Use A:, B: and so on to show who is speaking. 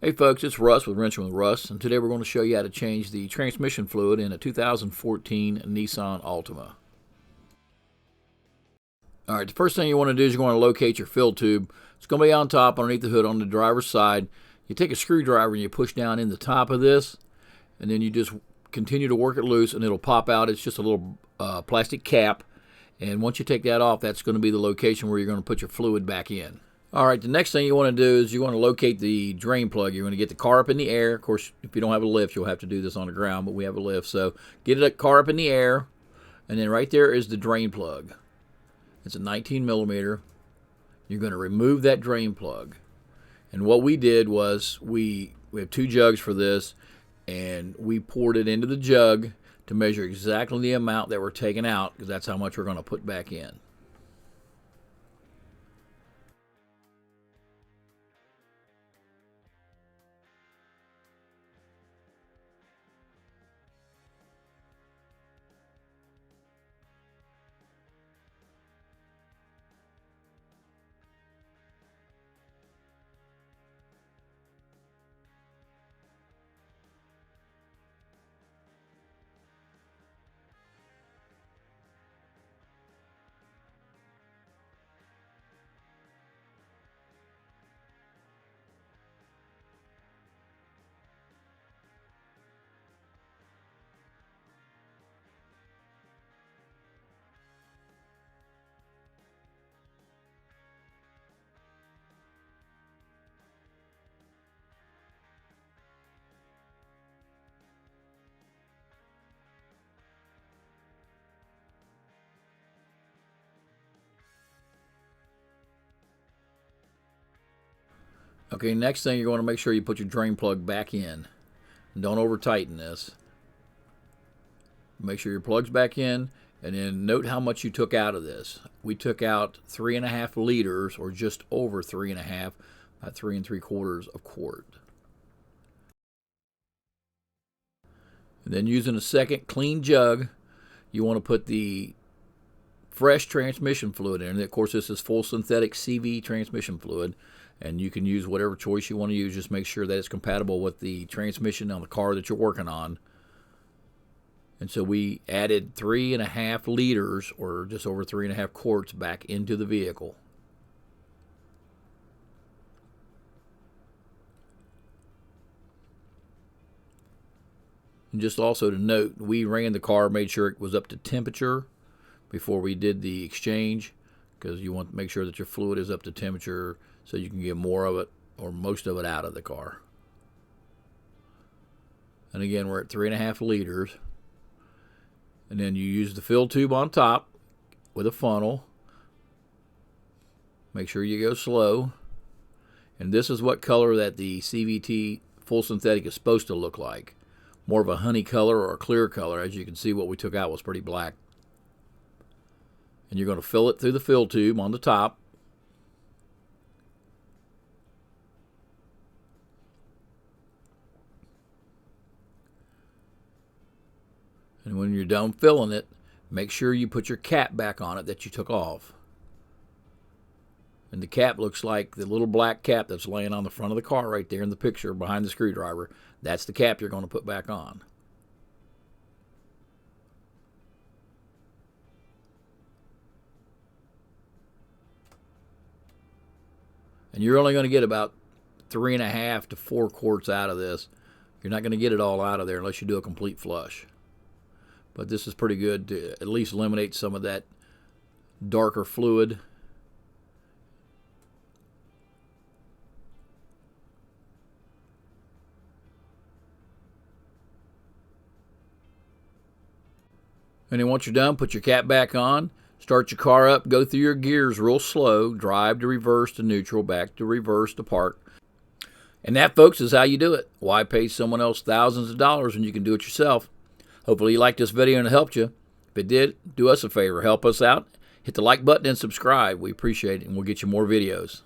A: Hey folks, it's Russ with Wrenching with Russ, and today we're going to show you how to change the transmission fluid in a 2014 Nissan Altima. Alright, the first thing you want to do is you want to locate your fill tube. It's going to be on top underneath the hood on the driver's side. You take a screwdriver and you push down in the top of this, and then you just continue to work it loose and it'll pop out. It's just a little plastic cap, and once you take that off, that's going to be the location where you're going to put your fluid back in. Alright, the next thing you want to do is you want to locate the drain plug. You're going to get the car up in the air. Of course, if you don't have a lift, you'll have to do this on the ground, but we have a lift. So get the car up in the air, and then right there is the drain plug. It's a 19 millimeter. You're going to remove that drain plug. And what we did was we have two jugs for this, and we poured it into the jug to measure exactly the amount that we're taking out, because that's how much we're going to put back in. Okay, next thing you're going to make sure you put your drain plug back in. Don't over tighten this. Make sure your plug's back in, and then note how much you took out of this. We took out 3.5 liters, or just over 3.5, about 3 3/4 of quart. And then using a second clean jug, you want to put the fresh transmission fluid in. And of course, this is full synthetic CV transmission fluid, and you can use whatever choice you want to use. Just make sure that it's compatible with the transmission on the car that you're working on. And so we added 3.5 liters, or just over 3.5 quarts, back into the vehicle. And just also to note, we ran the car, made sure it was up to temperature before we did the exchange, because you want to make sure that your fluid is up to temperature so you can get more of it or most of it out of the car. And again, we're at 3.5 liters. And then you use the fill tube on top with a funnel. Make sure you go slow. And this is what color that the CVT full synthetic is supposed to look like. More of a honey color or a clear color. As you can see, what we took out was pretty black. And you're going to fill it through the fill tube on the top. And when you're done filling it, make sure you put your cap back on it that you took off. And the cap looks like the little black cap that's laying on the front of the car right there in the picture behind the screwdriver. That's the cap you're going to put back on. And you're only going to get about 3.5 to 4 quarts out of this. You're not going to get it all out of there unless you do a complete flush. But this is pretty good to at least eliminate some of that darker fluid. And then once you're done, put your cap back on, start your car up, go through your gears real slow, drive to reverse to neutral, back to reverse to park. And that, folks, is how you do it. Why pay someone else thousands of dollars when you can do it yourself? Hopefully you liked this video and it helped you. If it did, do us a favor, help us out. Hit the like button and subscribe. We appreciate it, and we'll get you more videos.